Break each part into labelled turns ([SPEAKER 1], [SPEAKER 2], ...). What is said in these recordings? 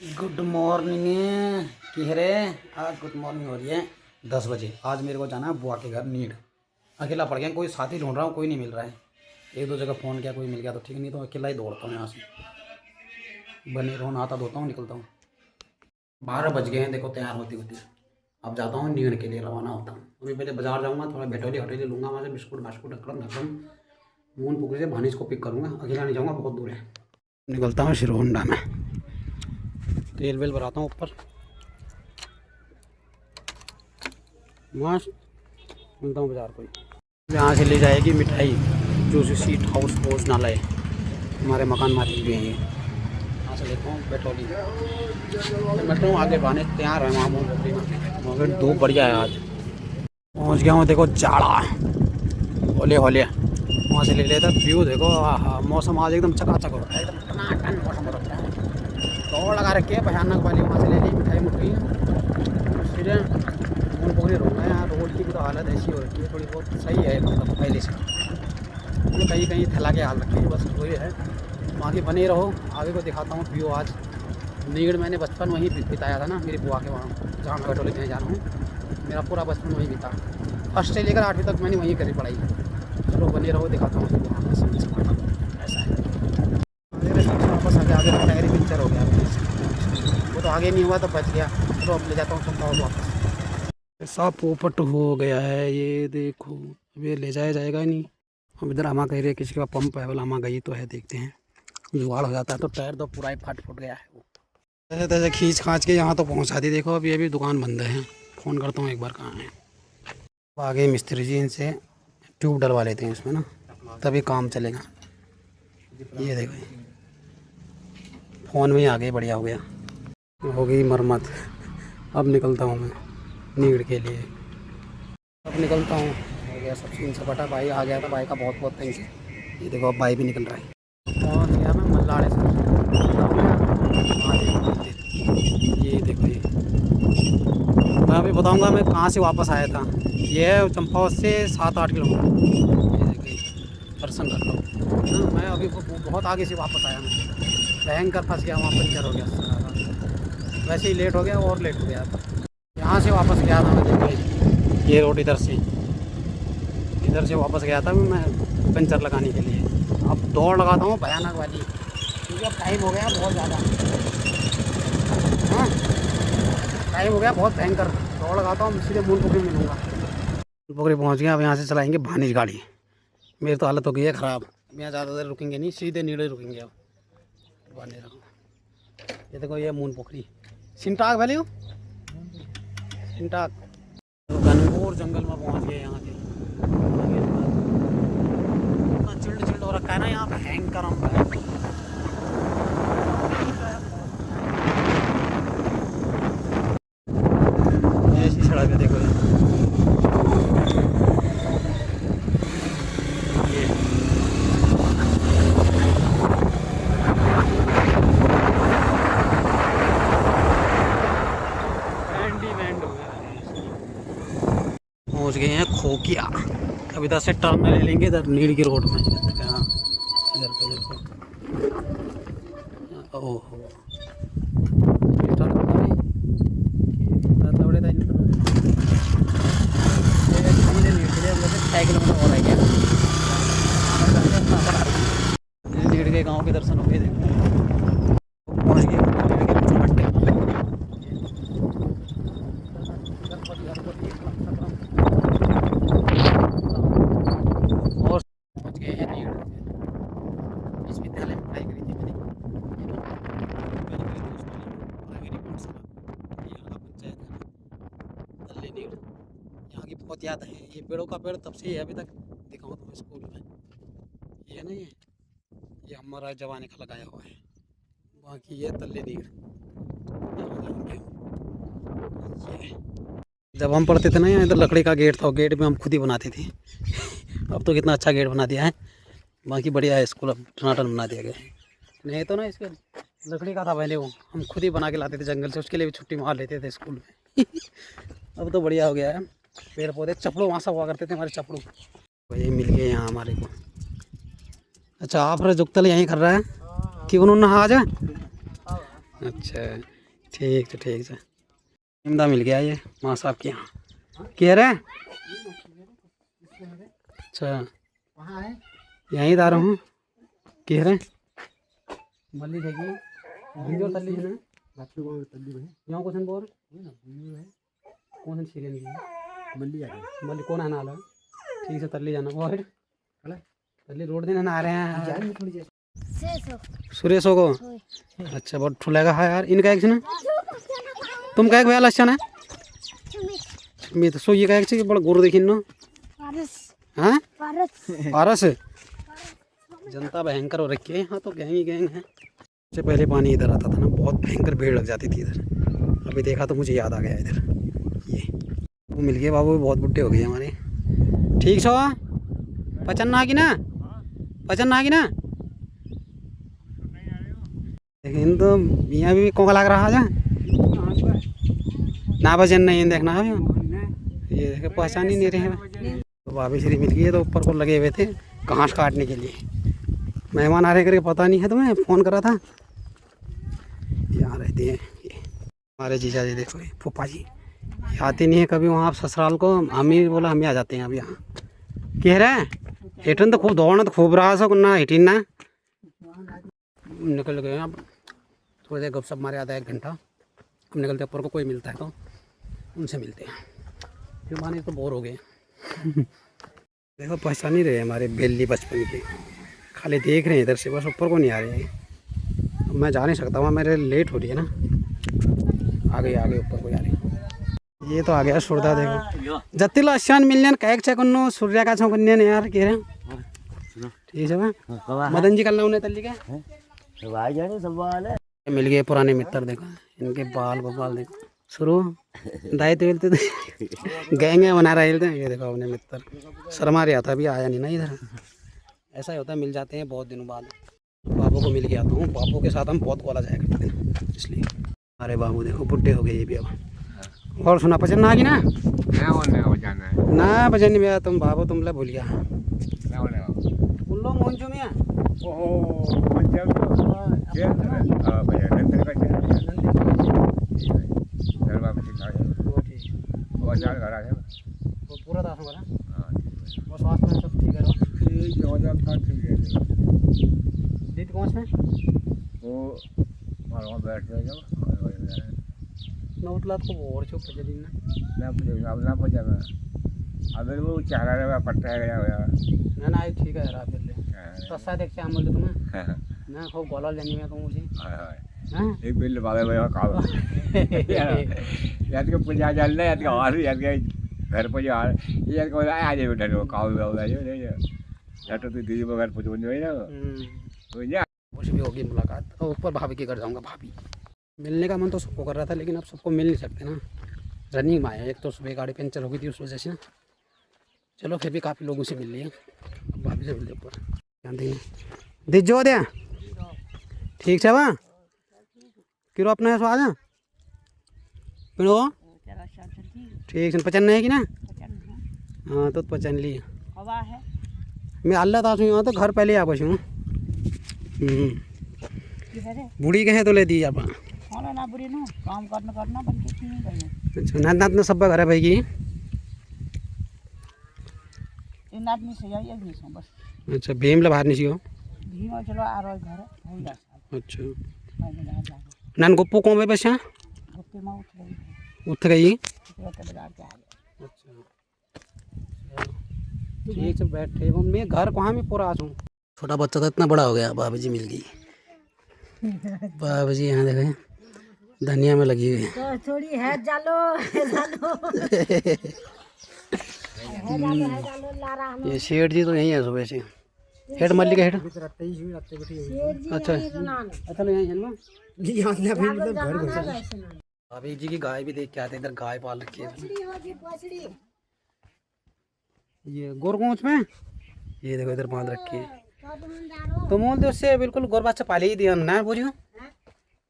[SPEAKER 1] Good morning किहरे। आज good morning हो रही है 10 बजे। आज मेरे को जाना है बुआ के घर नीड। अकेला पड़ गया, कोई साथी ढूंढ रहा हूँ, कोई नहीं मिल रहा है। एक दो जगह फ़ोन किया, कोई मिल गया तो ठीक, नहीं तो अकेला ही दौड़ता हूँ यहाँ से। बने रहो, नहाता धोता हूँ, निकलता हूँ। 12 बज गए हैं देखो, तैयार होती होती। अब जाता हूँ नीड के लिए, रवाना होता हूँ। अभी पहले बाजार जाऊँगा, थोड़ा बेटोली हटेली लूँगा, वहाँ से बिस्कुट बास्कुट ढक्कन ढक्कन मून पुकुरी से भानीज को पिक करूँगा। अकेला नहीं जाऊँगा, बहुत दूर है। निकलता हूँ हीरो होंडा में, तेल वेल भराता हूँ ऊपर। मस्त मिलता हूँ बाजार कोई। यहाँ से ले जाएगी मिठाई जो सीट हाउस भोजनालय, हमारे मकान मालिक भी हैं ये। यहाँ से लेता हूँ पेट्रोली, बैठा हूँ आगे बहाने तैयार है वहाँ मगर धूप बढ़िया है आज। पहुँच गया हूँ देखो, जाड़ा होले होले। वहाँ से ले लेता व्यू देखो। हाँ, मौसम आज एकदम चकाचक हो रहा है, एकदम टनाटन मौसम हो रहा है। दौड़ लगा रखी है भयानक वाली। वहाँ से ले ली मिठाई मुठाई, फिर मून पोखरी रहूँगा। यहाँ रोड की भी तो हालत ऐसी हो रखी है, थोड़ी बहुत सही है मतलब पहले से। कहीं कहीं थैला के हाल रखी है, बस वही है। बाकी बने रहो, आगे को दिखाता हूँ व्यू। आज नीगढ़ मैंने बचपन वहीं बिताया था ना, मेरी बुआ के वहाँ, जहाँ मैं बटोली कहीं जा रहा हूँ। मेरा पूरा बचपन वहीं बीता, फर्स्ट से लेकर 8वीं तक मैंने वहीं करी पढ़ाई। चलो बने रहो, दिखाता हूँ वहाँ ऐसा है। वापस आगे आगे टायर पंचर हो गया, वो तो आगे नहीं हुआ तो बच गया। तो अब ले जाता हूँ चलता हूँ वापस। सब पोपट हो गया है ये देखो, अब ये ले जाया जाएगा ही नहीं। अब इधर आमा कह रही है किसी का पंप है, बोला आमा गई तो है, देखते हैं। जुगाड़ हो जाता है तो टायर तो पूरा ही फट गया है वो। ऐसे तैसे खींच खाँच के यहाँ तो पहुँचा दी। देखो अभी अभी दुकान बंद है, फ़ोन करता हूँ एक बार कहाँ है। आगे मिस्त्री जी, इनसे ट्यूब डलवा लेते हैं इसमें ना, तभी काम चलेगा। ये देखो फ़ोन में ही आ गए, बढ़िया हो गया, हो गई मरम्मत। अब निकलता हूँ मैं नीड़ के लिए। अब निकलता हूँ, हो गया सब सीन सपाटा। भाई आ गया था, भाई का बहुत बहुत थैंक यू। ये देखो अब भाई भी निकल रहा है। पहुँच गया मैं मल्लाड़े से। ये देखो, ये मैं अभी बताऊँगा मैं कहाँ से वापस आया था। ये है चंपावत से 7-8 किलोमीटर। ये देखिए, दर्शन कर लो। मैं अभी बहुत आगे से वापस आया, मैं भयंकर फंस गया वहाँ, पंचर हो गया सारा। वैसे ही लेट हो गया और लेट हो गया। यहाँ से वापस गया था मैं, देखो ये रोड इधर से वापस गया था मैं पंचर लगाने के लिए। अब दौड़ लगाता हूँ भयानक वाली, क्योंकि अब टाइम हो गया बहुत ज़्यादा। हाँ टाइम हो गया बहुत भयंकर, दौड़ लगाता हूँ, सीधे मून पोखरी मिलूँगा। मून पोखरी पहुँच गया। अब यहाँ से चलाएँगे भानीज गाड़ी। मेरी तो हालत हो गई है ख़राब, यहाँ ज़्यादा देर रुकेंगे नहीं, सीधे नीड़े रुकेंगे। अब बने रहो। ये देखो ये मून पोखरी सिंटाक वैल्यू सिंटाक घनघोर जंगल में पहुँच गए। यहाँ के इतना चिल्ड हो रखा है ना यहाँ, भयंकर ऐसी सड़क है देखो। ये पहुँच गए हैं खोकिया। अब इधर से टर्न ले लेंगे, इधर नीड़ की रोड में। हाँ इधर पे ओहो नीड़ के गाँव के दर्शन हो गए। पहुँच गए और पहुँच गए हैं नीड़। इस विद्यालय में पढ़ाई करी थी मैंने, यहाँ की बहुत याद है। ये पेड़ों का पेड़ तब से ही अभी तक दिखाऊँ तुम्हें स्कूल में। ये नहीं है, ये हमारा जवानी का लगाया हुआ है। बाकी ये तल्ले नीड़। जब हम पढ़ते थे ना, यहाँ इधर लकड़ी का गेट था, गेट में हम खुद ही बनाते थे। अब तो कितना अच्छा गेट बना दिया है। बाकी बढ़िया है स्कूल, अब टनाटन बना दिया गया है। नहीं तो ना इसके लकड़ी का था पहले, वो हम खुद ही बना के लाते थे जंगल से, उसके लिए भी छुट्टी मार लेते थे स्कूल में। अब तो बढ़िया हो गया है, पेड़ पौधे चपड़ों वहाँ सब हुआ करते थे हमारे चपड़ों। वही मिल गए यहाँ हमारे को। अच्छा आप जुगतल यहीं कर रहा है कि उन्होंने आ जाए। अच्छा ठीक है ठीक है। इमदा मिल गया ये माँ साहब के यहाँ। कह रहे हैं अच्छा
[SPEAKER 2] वहाँ है
[SPEAKER 1] यहीं जा रहा हूँ। कह रहे हैं मल्ली देखिए वीडियो तल्ली है ना
[SPEAKER 2] बाकी वो तल्ली है
[SPEAKER 1] यहाँ क्वेश्चन बोल
[SPEAKER 2] ना वीडियो है
[SPEAKER 1] कौन सा सीरियल की
[SPEAKER 2] मल्ली आ गई
[SPEAKER 1] मल्ली कौन आना वाला ठीक है तल्ली जाना वो
[SPEAKER 2] हेलो
[SPEAKER 1] तल्ली रोड देने आ रहे हैं
[SPEAKER 2] जान थोड़ी देर
[SPEAKER 1] सुरेशो को। अच्छा बहुत ठुलेगा है यार इनका एक ना तुम कह भैया लक्षण है मैं तो सो ये कह कि बड़ा गुरु देखी ना हाँ पारस जनता भयंकर हो रखी है यहाँ तो गैंग ही गैंग है। सबसे पहले पानी इधर आता था ना बहुत भयंकर भीड़ लग जाती थी इधर। अभी देखा तो मुझे याद आ गया इधर ये वो मिल गए बाबू बहुत बुढ़े हो गए हमारे। ठीक सो पचन ना की ना पचन ना की ना लेकिन तो यहाँ भी कौन लग रहा है ना भजन नहीं देखना है ये देखे पहचान ही नहीं रहे। तो भाभी श्री मिल गई है तो ऊपर को लगे हुए थे घास काटने के लिए। मेहमान आ रहे करके पता नहीं है तुम्हें फ़ोन करा था। यहाँ रहते हैं ये हमारे जीजा जी देखो ये फूफा जी आते नहीं है कभी वहाँ ससुराल को। हम ही बोला हम ही आ जाते हैं अब यहाँ। कह रहे हैं हिटन तो खूब दौड़ना तो खूब रहा सो ना हिटिन ना निकल गए अब थोड़ी देर गपशप मारे आधा 1 घंटा। हम निकलते ऊपर को कोई मिलता है तो उनसे मिलते हैं फिर माने तो बोर हो गए। देखो पहचान ही रहे हमारे बेली बचपन के खाली देख रहे हैं इधर से बस ऊपर को नहीं आ रहे हैं। अब मैं जा नहीं सकता वहाँ मेरे लेट हो रही है ना आगे आगे ऊपर को जा रही है। ये तो आ गया सूर्या देखो जत्ती लक्षण मिलने कैक चेकनो सूर्या का छौकन्या ने यार कह रहे ठीक है मदन जी कल उन्हें तल्ली के मिल गए पुराने मित्र देखो इनके बाल बबाल देखो शुरू दाई तो हिलते गएंगे बना रहे हिलते ये देखो अपने मित्र शर्मा रहा था अभी आया नहीं ना इधर। ऐसा ही होता है मिल जाते हैं बहुत दिनों बाद। बाबू को मिल के आता हूँ बाबू के साथ हम बहुत बोला जाया करते थे इसलिए। अरे बाबू देखो बुढ़े हो गए ये भी अब। और सुना पचन ना की ना ना पचन नहीं भैया तुम बाबू तुम भूल गया उल्लो मोहन मियाँ वो पूरा दास हमारा वो स्वास्थ्य में सब ठीक है दीदी कौन से
[SPEAKER 2] वो मारो बैठ जाओ
[SPEAKER 1] नौतलात को और चुप है दिन
[SPEAKER 2] ना पहुंचा मैं अबे वो चारा रे पट्टा गया
[SPEAKER 1] ना ना ठीक है यार ले तो सा देख हम बोलते तुम्हें ना खूब बोला लेनी में तुम मुझे हां
[SPEAKER 2] एक बिल वाले भाई का याद के पूजा चल रहा याद का और याद के घर पर यार याद को आ जाए बेटा वो काव वाला जो नहीं यार तो दीदी बगैर पूछो नहीं ना तो या
[SPEAKER 1] कुछ भी होगी मुलाकात तो ऊपर भाभी के घर जाऊंगा। भाभी मिलने का मन तो सबको कर रहा था लेकिन अब सबको मिल नहीं सकते ना रनिंग में आया एक तो सुबह गाड़ी पंचर हो गई थी उस वजह से ना। चलो फिर भी काफ़ी लोगों से मिल लिए भाभी से मिलते ऊपर ध्यान देंगे दिजो दे ठीक है वहाँ किरो अपना स्वाद है पिनो ठीक है पचन नहीं है कि ना हाँ तो पचन ली मैं अल्लाह ताश यहाँ तो घर पहले आ बसूँ बूढ़ी कहे तो ले दी आप
[SPEAKER 3] काम करना
[SPEAKER 1] अच्छा नात नात सब घर है भाई की
[SPEAKER 3] बस
[SPEAKER 1] अच्छा भीम ला बाहर नहीं हो
[SPEAKER 3] चलो आ रहा घर
[SPEAKER 1] अच्छा नान गुप्पू कौन भाई बस उठ गई अच्छा ठीक है बैठे मैं घर कहाँ में पूरा आ जाऊँ। छोटा बच्चा तो इतना बड़ा हो गया भाभी जी मिल गई भाभी जी यहाँ देखें धनिया में लगी हुई है
[SPEAKER 3] तो थोड़ी है जालो
[SPEAKER 1] ये शेठ जी तो यहीं है सुबह से हेड मल्ली का हेड अच्छा अच्छा लो यहीं भाभी जी की गाय भी देख के आते इधर गाय पाल रखी है ये गोरगोंच में ये देखो इधर बांध रखी है तो मोल दे उससे बिल्कुल गोर बच्चा पाले ही दिया ना बोझो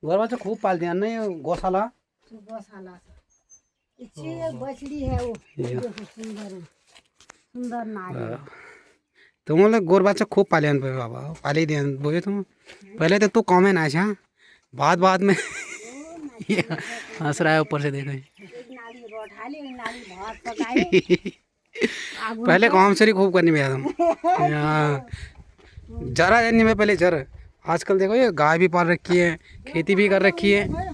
[SPEAKER 1] गोर बच्चा खूब पाल दिया ना ये गौशाला
[SPEAKER 3] बछड़ी है वो सुंदर नारी
[SPEAKER 1] तुम बोले गोर बच्चा खूब पाले बाबा पाले दिया बोझो तुम पहले तो तू कॉमन आशा बाद बाद में ये हंस रहा है ऊपर से, देखो।
[SPEAKER 3] एक नाली रोटा ली, एक नाली भात पकाई।
[SPEAKER 1] पहले काम से खूब करनी में तुम यहाँ जरा जाननी में पहले जर। आजकल देखो ये गाय भी पाल रखी है, खेती भी कर रखी है।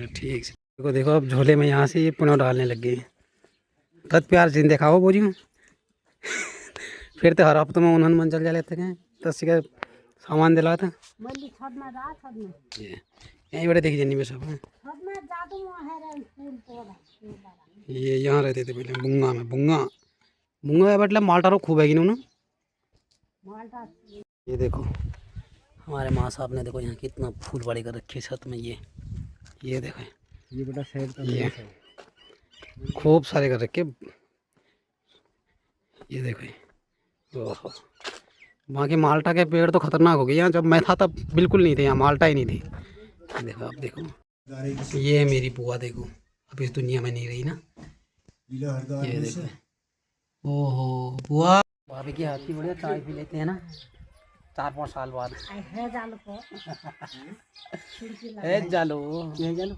[SPEAKER 1] ठीक है, देखो देखो अब झोले में यहाँ से ये पुनः डालने लग गए। कद प्यार जिन देखा हो बोझी में फिर तो हर हफ्ते में उन्होंने मन चल जा लेते हैं, दस का सामान दिला था
[SPEAKER 3] मल्ली छत में जा, छत में
[SPEAKER 1] यहीं बड़े देखी जन्नी में सब हैं।
[SPEAKER 3] छत में जा तो वहाँ है रे फूल पौधा।
[SPEAKER 1] ये यहाँ रहते थे पहले बुंगा में। बुंगा बुंगा मतलब माल्टा रो खूब है कि ना।
[SPEAKER 3] माल्टा
[SPEAKER 1] ये देखो हमारे माँ साहब ने देखो यहाँ कितना फूल बड़ी कर रखी है छत में। ये देखो
[SPEAKER 2] ये बेटा शहर का
[SPEAKER 1] ये खूब सारे कर रखे। ये देखो ओहो, वहाँ की माल्टा के पेड़ तो खतरनाक हो गए। यहाँ जब मैं था तब बिल्कुल नहीं थे, यहाँ माल्टा ही नहीं थी। देखो आप देखो ये है मेरी बुआ, देखो अब इस दुनिया में नहीं रही ना। ये देखो ओहो बुआ, भाभी की हाथ की बढ़िया चाय पी लेते हैं ना 4-5 साल बाद।
[SPEAKER 3] है जालो को
[SPEAKER 1] जालो ये जालो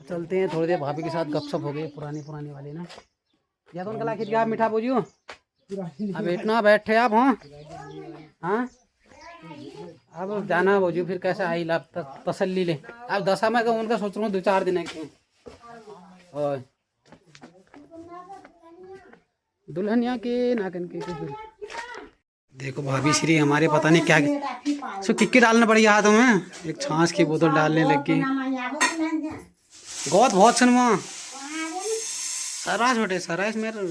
[SPEAKER 1] चलते हैं थोड़ी देर भाभी के साथ गपशप हो गई पुरानी वाली ना। या तो उनका लाखित क्या मीठा बोझियो अब इतना बैठे आप। हाँ हाँ अब जाना बोझियो फिर कैसे आई लाभ तसल्ली ले। अब दशा में उनका सोच रहा हूँ 2-4 दिन है। और दुल्हनिया के नाकन के देखो भाभी श्री हमारे पता नहीं क्या सो किक्की डालना पड़ी हाथों में। एक छाछ की बोतल डालने लग गई। गौत बहुत सन वहाँ सराज छोटे सराज मेरे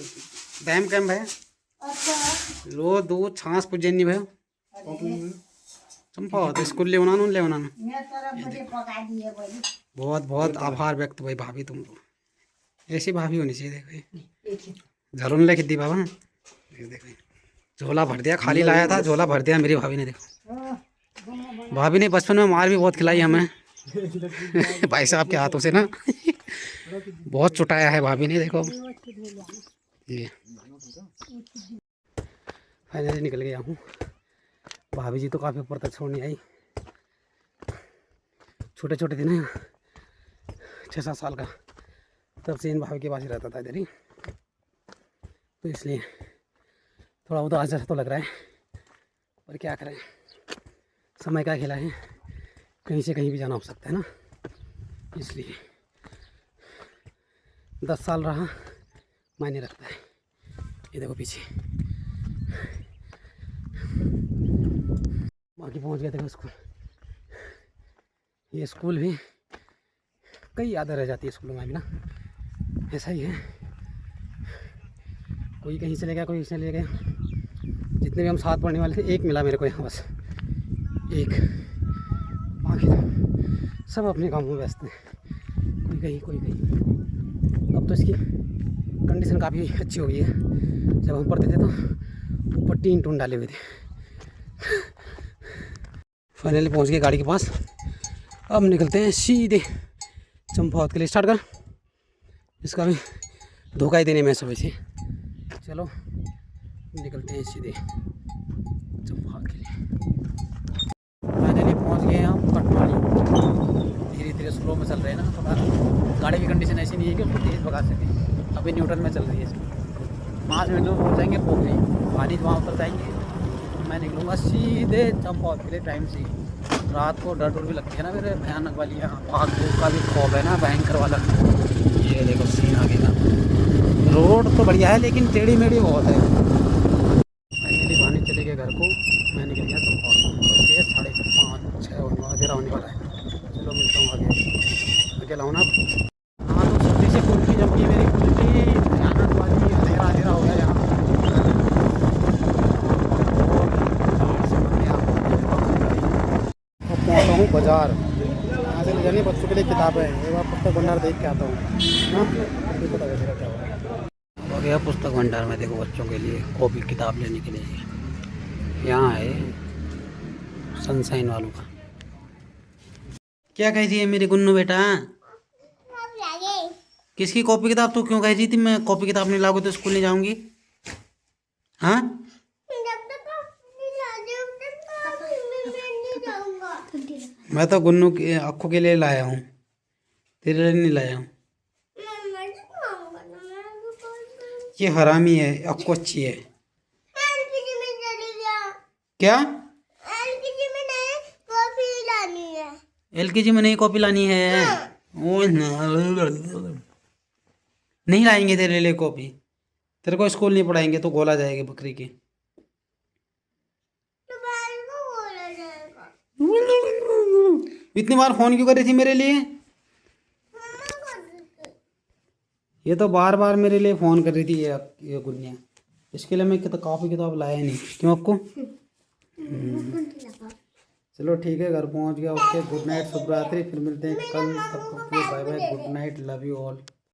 [SPEAKER 1] डैम कैम्प है। लो दूध छाछ पुजनी भाई चंपा तो स्कूल ले उन्होंने बहुत बहुत आभार व्यक्त भाई भाभी तुम ऐसी भाभी होनी चाहिए। देखो जरूर लेके दी बाबा देखो झोला भर दिया, खाली लाया था झोला भर दिया मेरी भाभी ने। देखो भाभी ने बचपन में मार भी बहुत खिलाई हमें भाई साहब के हाथों से ना बहुत चुटाया है भाभी ने। देखो ये फाइनली निकल गया हूँ। भाभी जी तो काफ़ी ऊपर तक छोड़ने आई। छोटे छोटे थे ना 6-7 साल का, तब से इन भाभी के पास ही रहता था इधर ही, तो इसलिए थोड़ा बहुत आज तो लग रहा है। पर क्या करें, समय का खेला है, कहीं से कहीं भी जाना हो सकता है ना। इसलिए 10 साल रहा मायने रखता है। ये देखो पीछे बाकी पहुंच गया। देखो स्कूल, ये स्कूल भी कई यादें रह जाती है स्कूलों में भी ना, ऐसा ही है। कोई कहीं से ले गया, कोई इससे ले गया। जितने भी हम साथ पढ़ने वाले थे एक मिला मेरे को यहाँ बस एक, बाकी तो सब अपने काम में व्यस्त हैं, कोई कहीं कोई कहीं। अब तो इसकी कंडीशन काफ़ी अच्छी हो गई है। जब हम पढ़ते थे तो ऊपर टीन टून डाले हुए थे। फाइनली पहुँच गए गाड़ी के पास। अब निकलते हैं सीधे चंपावत के लिए। स्टार्ट कर, इसका भी धोखा ही देने में सब ऐसे। चलो निकलते हैं सीधे चंपावत के लिए। फाइनली पहुँच गए हम कटवाली। धीरे धीरे स्लो में चल रहे हैं ना, थोड़ा गाड़ी की कंडीशन ऐसी नहीं है कि उसको तेज़ भगा सके। अभी न्यूटन में चल रही है इसमें। 5 मिनट में पहुँच जाएंगे पोखरी, पानी वहाँ उतर जाएंगे। मैं निकलूँगा सीधे चंपावत के लिए टाइम से। रात को डर भी लगती है ना मेरे, भयानक वाली यहाँ भाग धूप का भी खौफ है ना, भयंकर वाला। ये देखो सीन आगे का, रोड तो बढ़िया है लेकिन टेढ़ी मेढ़ी बहुत है। फाइनली पानी चले गए घर को। मैं निकल गया चंपावत, 5:30-6 अंधेरा होने वाला है। चलो मिलता हूँ आगे, अकेला हूँ ना। हाँ तो सब्जी से कुल्फी जब की मेरी कुल्फी भयानक वाली, अंधेरा हो गया यहाँ। पहुँचा हूँ बाजार, यहाँ से ले जानी बच्चों के लिए किताबें। एक बार पुस्तक भंडार देख के आता हूँ ना, फिर पता चलेगा क्या हो रहा है। हो गया पुस्तक भंडार में, देखो बच्चों के लिए कॉपी किताब लेने के लिए। यहाँ है सनशाइन वालों का। क्या कह रही है मेरी गुन्नू बेटा? किसकी कॉपी किताब? तू क्यों कह रही थी मैं कॉपी किताब नहीं लाऊंगी तो स्कूल नहीं जाऊँगी? हाँ मैं तो गुन्नू के अक्खू के लिए लाया हूँ, तेरे लिए नहीं लाया हूँ। ये हरामी है, अक्खू अच्छी है। क्या एलकेजी में नई कॉपी लानी है? ओ नहीं लाएंगे तेरे लिए कॉपी, तेरे को स्कूल नहीं पढ़ाएंगे तो गोला जाएगी बकरी की। इतनी बार फोन क्यों कर रही थी मेरे लिए? ये तो बार बार मेरे लिए फ़ोन कर रही थी ये गुन्निया। इसके लिए मैं काफ़ी किताब लाया नहीं, क्यों आपको? चलो ठीक है, घर पहुंच गया। ओके, गुड नाइट, शुभ रात्रि, फिर मिलते हैं कल। तब तक bye bye, good night, love you all.